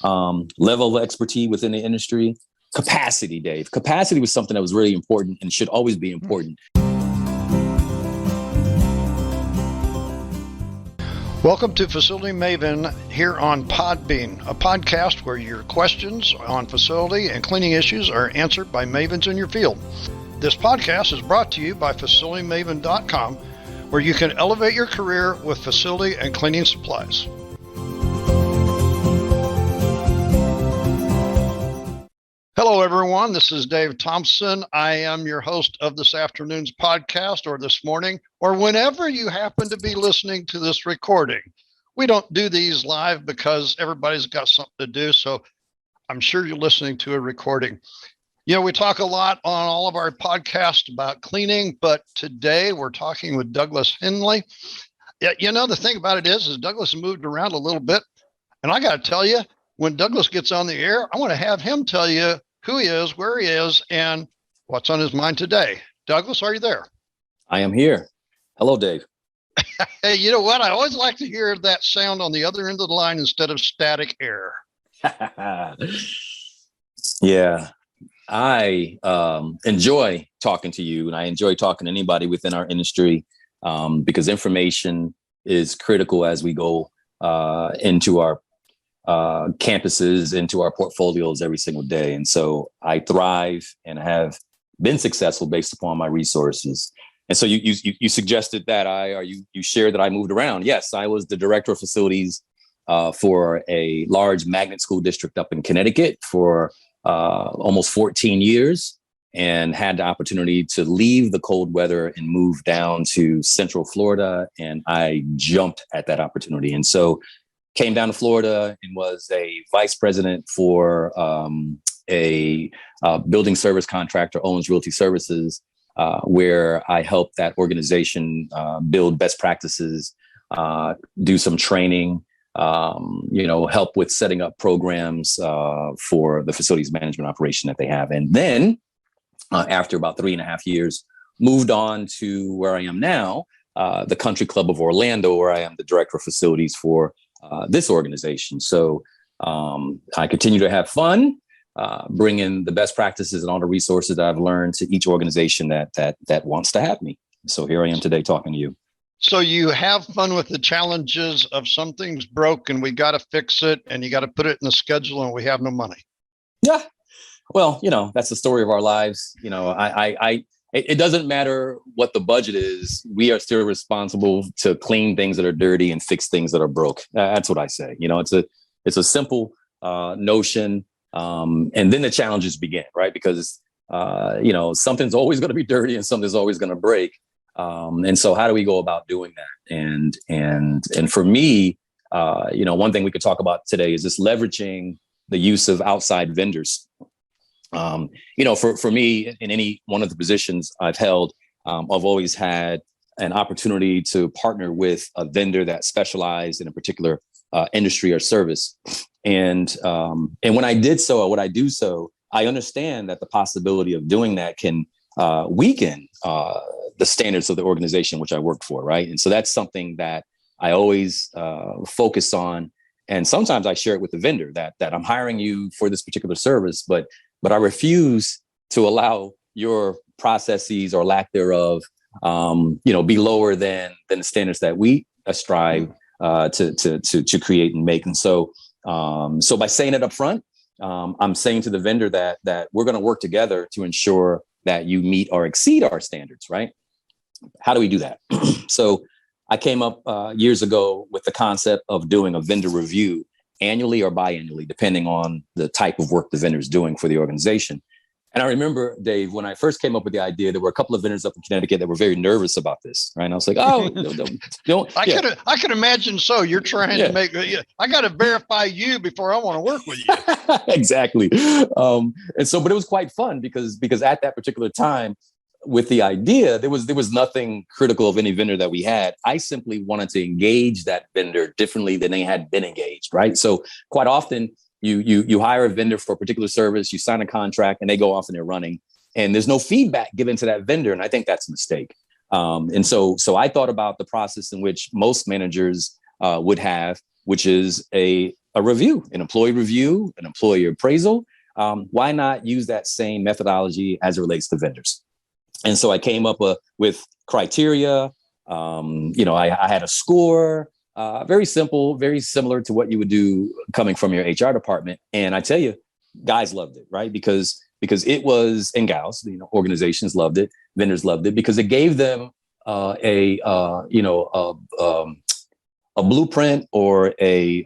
level of expertise within the industry. Capacity, Dave. Capacity was something that was really important and should always be important. Welcome to Facility Maven here on Podbean, a podcast where your questions on facility and cleaning issues are answered by mavens in your field. This podcast is brought to you by FacilityMaven.com, where you can elevate your career with facility and cleaning supplies. Hello, everyone. This is Dave Thompson. I am your host of this afternoon's podcast, or this morning, or whenever you happen to be listening to this recording. We don't do these live because everybody's got something to do, so I'm sure you're listening to a recording. You know, we talk a lot on all of our podcasts about cleaning, but today we're talking with Douglas Henley. You know, the thing about it is Douglas has moved around a little bit, and I got to tell you, when Douglas gets on the air, I want to have him tell you who he is, where he is, and what's on his mind today. Douglas, are you there? I am here. Hello, Dave. Hey, you know what? I always like to hear that sound on the other end of the line instead of static air. Yeah, I enjoy talking to you, and I enjoy talking to anybody within our industry because information is critical as we go into our campuses, into our portfolios every single day. And so I thrive and have been successful based upon my resources. And so you suggested that you shared that I moved around. Yes, I was the director of facilities for a large magnet school district up in Connecticut for almost 14 years, and had the opportunity to leave the cold weather and move down to Central Florida. And I jumped at that opportunity. And so came down to Florida and was a vice president for a building service contractor, Owens Realty Services, where I helped that organization build best practices, do some training, help with setting up programs for the facilities management operation that they have. And then after about 3.5 years, moved on to where I am now, the Country Club of Orlando, where I am the director of facilities for this organization. So I continue to have fun, bring in the best practices and all the resources that I've learned to each organization that wants to have me. So here I am today talking to you. So you have fun with the challenges of something's broke and we got to fix it, and you got to put it in the schedule, and we have no money. Yeah. Well, that's the story of our lives. It doesn't matter what the budget is. We are still responsible to clean things that are dirty and fix things that are broke. That's what I say. It's a simple notion. And then the challenges begin, right? Because, something's always going to be dirty and something's always going to break. And so how do we go about doing that? And for me, one thing we could talk about today is just leveraging the use of outside vendors. For me, in any one of the positions I've held, I've always had an opportunity to partner with a vendor that specialized in a particular industry or service. And when I did so, or when I do so, I understand that the possibility of doing that can weaken the standards of the organization which I worked for, right? And so that's something that I always focus on. And sometimes I share it with the vendor that I'm hiring you for this particular service, but I refuse to allow your processes or lack thereof, be lower than the standards that we strive to create and make. And so by saying it up front, I'm saying to the vendor that we're going to work together to ensure that you meet or exceed our standards, right? How do we do that? So I came up years ago with the concept of doing a vendor review annually or biannually, depending on the type of work the vendor is doing for the organization. And I remember, Dave, when I first came up with the idea, there were a couple of vendors up in Connecticut that were very nervous about this, right? And I was like, don't. I could imagine. So you're trying to make, I got to verify you before I want to work with you. Exactly. But it was quite fun because at that particular time, with the idea, there was nothing critical of any vendor that we had. I simply wanted to engage that vendor differently than they had been engaged, right? So quite often you hire a vendor for a particular service, you sign a contract, and they go off and they're running, and there's no feedback given to that vendor. And I think that's a mistake. And so I thought about the process in which most managers would have, which is a a review, an employee review, an employee appraisal. Why not use that same methodology as it relates to vendors? And so I came up with criteria. I had a score, very simple, very similar to what you would do coming from your HR department. And I tell you, guys loved it, right? Because it was, and gals, organizations loved it, vendors loved it, because it gave them a blueprint or a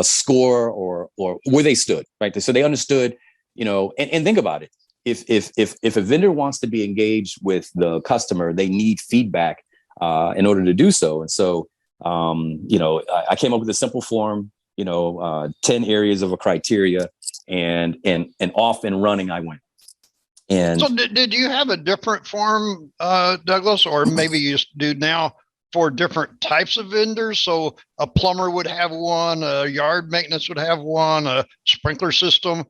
score or where they stood, right? So they understood, and think about it. If a vendor wants to be engaged with the customer, they need feedback in order to do so. And so, I came up with a simple form, 10 areas of a criteria, and off and running I went. And so did you have a different form, Douglas, or maybe you do now for different types of vendors? So a plumber would have one, a yard maintenance would have one, a sprinkler system.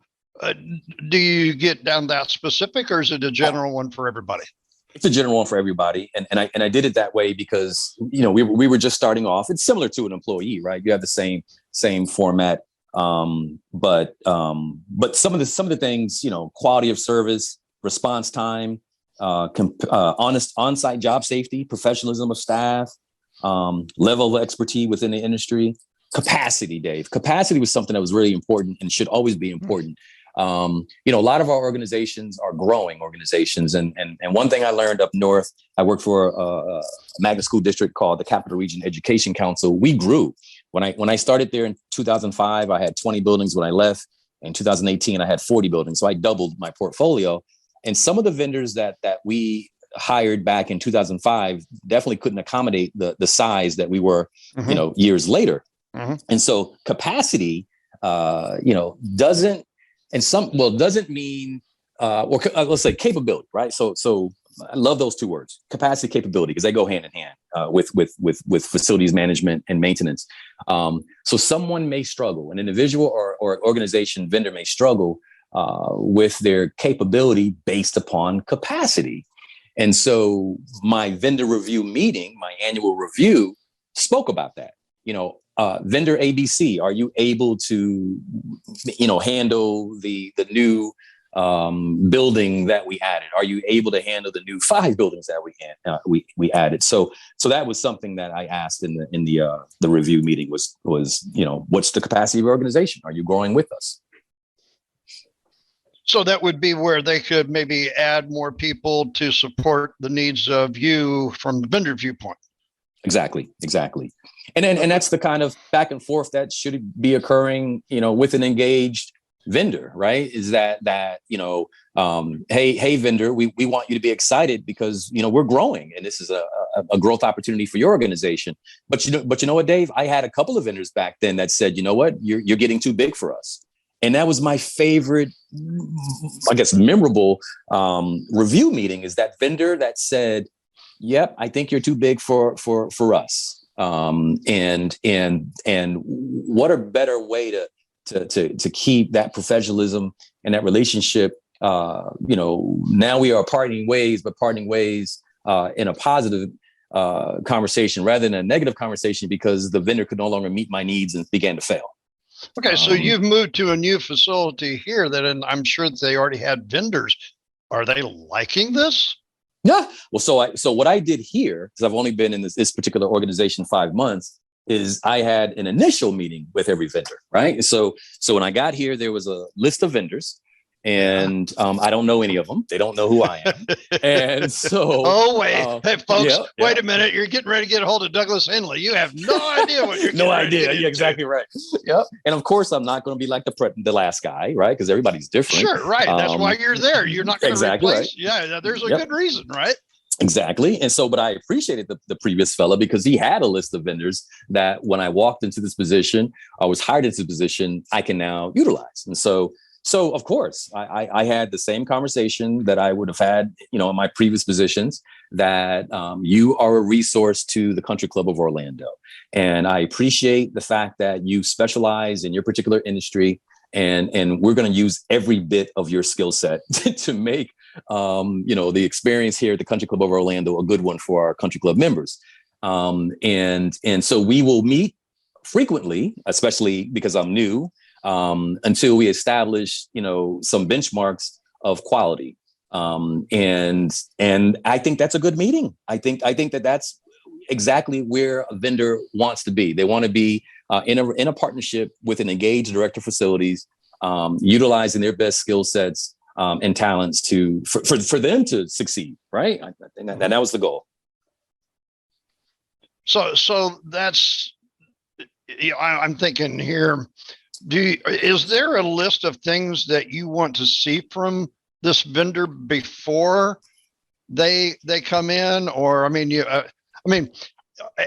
Do you get down that specific, or is it a general one for everybody? It's a general one for everybody. And I did it that way because, we were just starting off. It's similar to an employee, right? You have the same format. But some of the things, quality of service, response time, honest on-site job safety, professionalism of staff, level of expertise within the industry, capacity, Dave. Capacity was something that was really important and should always be important. A lot of our organizations are growing organizations. And one thing I learned up north, I worked for a magnet school district called the Capital Region Education Council. We grew. When I started there in 2005, I had 20 buildings. When I left in 2018, I had 40 buildings. So I doubled my portfolio. And some of the vendors that we hired back in 2005 definitely couldn't accommodate the size that we were, years later. Mm-hmm. And so capacity, doesn't mean, let's say capability, right? So I love those two words, capacity, capability, because they go hand in hand with facilities management and maintenance. So someone may struggle, an individual or organization vendor may struggle with their capability based upon capacity. And so my vendor review meeting, my annual review, spoke about that. Vendor ABC, are you able to, handle the new building that we added? Are you able to handle the new 5 buildings that we added? So that was something that I asked in the review meeting was what's the capacity of your organization? Are you growing with us? So that would be where they could maybe add more people to support the needs of you from the vendor viewpoint. Exactly. And that's the kind of back and forth that should be occurring, with an engaged vendor, right? Is that hey vendor, we want you to be excited because we're growing and this is a growth opportunity for your organization. But you know what, Dave? I had a couple of vendors back then that said, you know what, you're getting too big for us. And that was my favorite, I guess, memorable review meeting, is that vendor that said, yep, I think you're too big for us. And what a better way to keep that professionalism and that relationship. Now we are parting ways in a positive conversation rather than a negative conversation, because the vendor could no longer meet my needs and began to fail. Okay, so you've moved to a new facility here and I'm sure that they already had vendors. Are they liking this? Yeah. Well, so what I did here, because I've only been in this particular organization 5 months, is I had an initial meeting with every vendor, right? So when I got here, there was a list of vendors, and I don't know any of them. They don't know who I am. And so, hey folks, wait a minute. You're getting ready to get a hold of Douglas Henley. You have no idea what you're no idea. You're exactly right. Yeah. And of course, I'm not going to be like the last guy, right? Because everybody's different. Sure, right. That's why you're there. You're not going to replace. Right. Yeah, there's a good reason, right? Exactly. And so, but I appreciated the previous fella because he had a list of vendors that when I walked into this position, I was hired into the position, I can now utilize. And so of course, I had the same conversation that I would have had, in my previous positions, that you are a resource to the Country Club of Orlando. And I appreciate the fact that you specialize in your particular industry. And we're going to use every bit of your skill set to make, the experience here at the Country Club of Orlando a good one for our Country Club members. And so we will meet frequently, especially because I'm new, until we establish, some benchmarks of quality. And I think that's a good meeting. I think that that's exactly where a vendor wants to be. They want to be in a partnership with an engaged director of facilities, utilizing their best skill sets and talents for them to succeed. Right. I think that was the goal. So that's, I'm thinking here, is there a list of things that you want to see from this vendor before they come in? Or,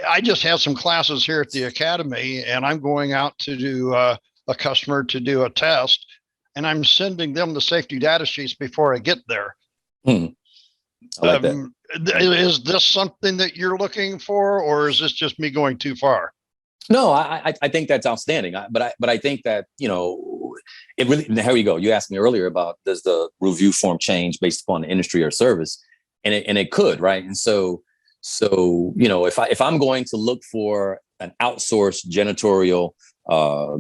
I just had some classes here at the academy, and I'm going out to do a customer to do a test, and I'm sending them the safety data sheets before I get there. I like that. Is this something that you're looking for, or is this just me going too far? No, I think that's outstanding. But I think that, it really, here you go. You asked me earlier about, does the review form change based upon the industry or service? And it could, right? And so, if I'm going to look for an outsourced janitorial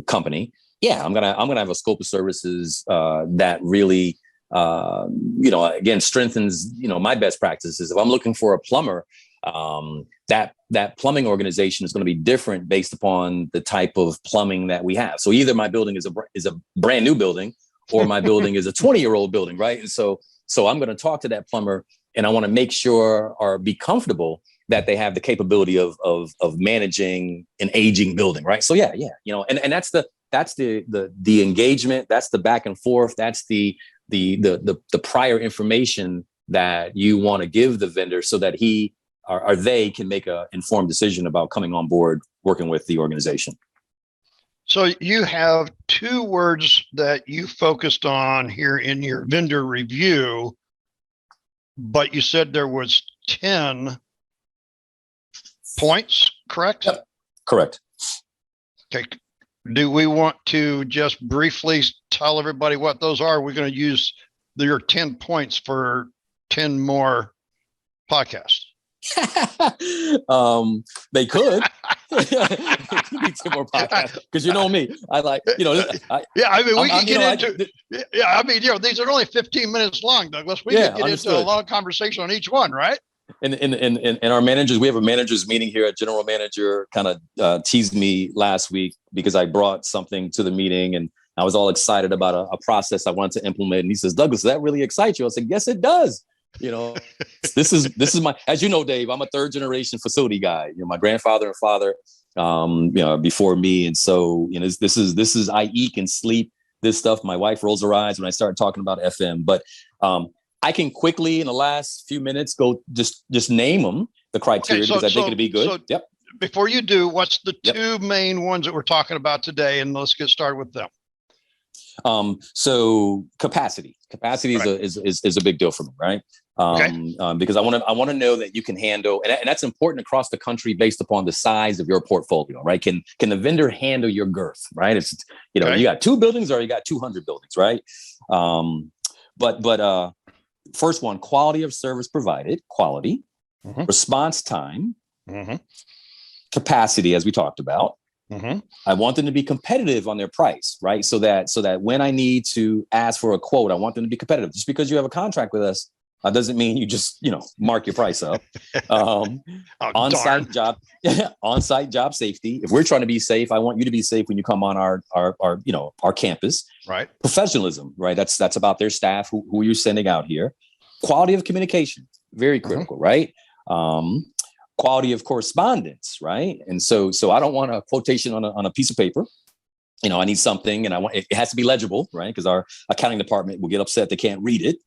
company, yeah, I'm gonna have a scope of services that really, again, strengthens, my best practices. If I'm looking for a plumber, that plumbing organization is going to be different based upon the type of plumbing that we have. So either my building is a brand new building, or my building is a 20-year-old building, right? And so I'm going to talk to that plumber, and I want to make sure or be comfortable that they have the capability of managing an aging building, right? So yeah, and that's the engagement, that's the back and forth, that's the prior information that you want to give the vendor so that he or they can make an informed decision about coming on board, working with the organization. So you have two words that you focused on here in your vendor review, but you said there was 10 points, correct? Yep. Correct. Okay. Do we want to just briefly tell everybody what those are? We're going to use your 10 points for 10 more podcasts. They could. Need 10 more podcasts, because you know me. I like, we can get into. These are only 15 minutes long, Douglas. We can get into a long conversation on each one, right? And our managers, we have a managers meeting here. A general manager kind of teased me last week because I brought something to the meeting, and I was all excited about a process I wanted to implement. And he says, "Douglas, does that really excite you?" I said, "Yes, it does." This is my, as you know, Dave, I'm a third generation facility guy. My grandfather and father, before me. And so, this is, I eat and sleep this stuff. My wife rolls her eyes when I start talking about FM, but I can quickly in the last few minutes go just name them, the criteria, because I think it'd be good. Yep. Before you do, what's the two main ones that we're talking about today? And let's get started with them. So capacity right. is a big deal for me, right? Because I want to know that you can handle, and that's important across the country based upon the size of your portfolio, right? Can the vendor handle your girth, right? It's, you got 2 buildings or you got 200 buildings, right? But first one, quality of service provided, quality, response time, capacity, as we talked about. I want them to be competitive on their price, right? So that when I need to ask for a quote, I want them to be competitive. Just because you have a contract with us doesn't mean you just, mark your price up. On-site job safety. If we're trying to be safe, I want you to be safe when you come on our campus. Right. Professionalism, right? That's about their staff, who you're sending out here. Quality of communication, very critical, right? Quality of correspondence, right? And so I don't want a quotation on a piece of paper. I need something, and it has to be legible, right? Because our accounting department will get upset they can't read it.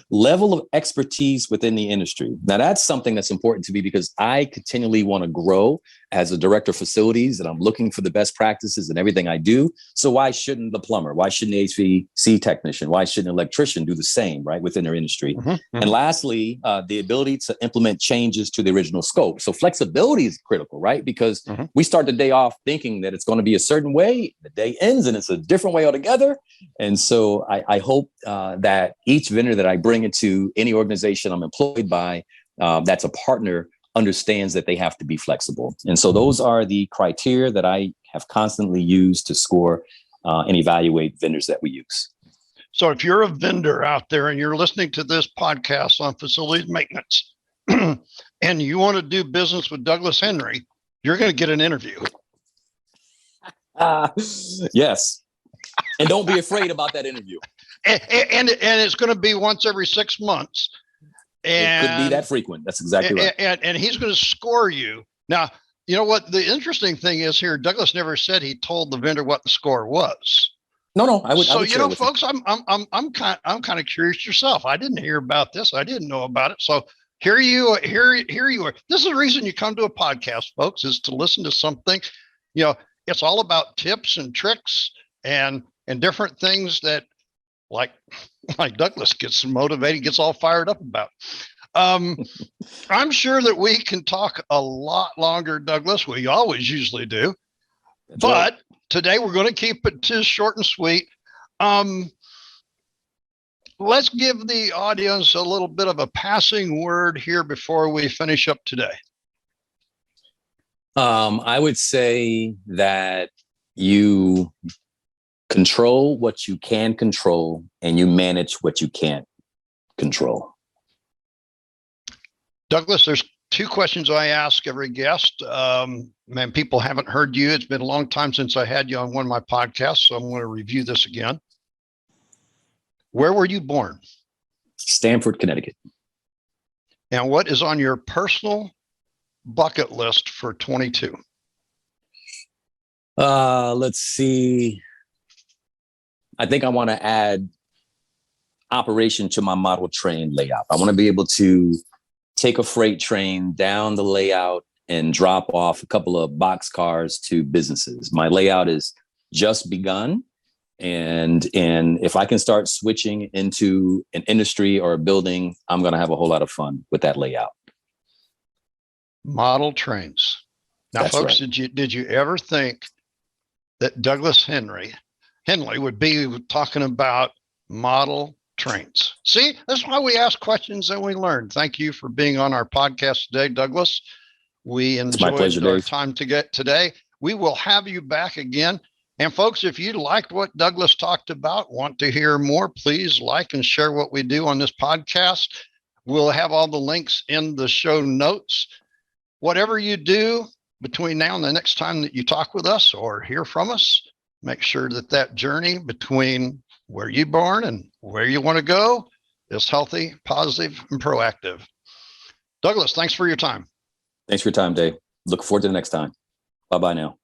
Level of expertise within the industry. Now, that's something that's important to me because I continually want to grow as a director of facilities, and I'm looking for the best practices in everything I do. So why shouldn't the plumber? Why shouldn't the HVAC technician? Why shouldn't an electrician do the same, right, within their industry? And lastly, the ability to implement changes to the original scope. So flexibility is critical, right? Because we start the day off thinking that it's going to be a certain way. The day ends and it's a different way altogether. And so I hope that each vendor that I bring into any organization I'm employed by, that's a partner understands that they have to be flexible. And so those are the criteria that I have constantly used to score and evaluate vendors that we use. So if you're a vendor out there and you're listening to this podcast on facilities maintenance and you want to do business with Douglas Henry, you're going to get an interview. Yes. And don't be afraid about that interview. And it's going to be once every 6 months. And it could be that frequent. That's exactly right. And he's going to score you. Now, you know what the interesting thing is here? Douglas never said he told the vendor what the score was. No, I would. So, you know, folks, I'm kind of curious yourself. I didn't hear about this. I didn't know about it. So here you are. This is the reason you come to a podcast, folks, is to listen to something. You know, it's all about tips and tricks and different things that, like Douglas gets motivated, gets all fired up about. I'm sure that we can talk a lot longer, Douglas. We always usually do. That's but right. Today we're going to keep it to short and sweet. Let's give the audience a little bit of a passing word here before we finish up today. I would say that you control what you can control and you manage what you can't control. Douglas, there's 2 questions I ask every guest. Man, people haven't heard you. It's been a long time since I had you on one of my podcasts, so I'm going to review this again. Where were you born? Stamford, Connecticut. And what is on your personal bucket list for 22? Let's see. I think I want to add operation to my model train layout. I want to be able to take a freight train down the layout and drop off a couple of box cars to businesses. My layout is just begun. And if I can start switching into an industry or a building, I'm going to have a whole lot of fun with that layout. Model trains. Now, that's folks, right. Did you ever think that Douglas Henley would be talking about model trains? See, that's why we ask questions and we learn. Thank you for being on our podcast today, Douglas. We enjoyed our time to get today. We will have you back again. And folks, if you liked what Douglas talked about, want to hear more, please like and share what we do on this podcast. We'll have all the links in the show notes. Whatever you do between now and the next time that you talk with us or hear from us, make sure that journey between where you're born and where you want to go is healthy, positive, and proactive. Douglas, thanks for your time. Thanks for your time, Dave. Look forward to the next time. Bye-bye now.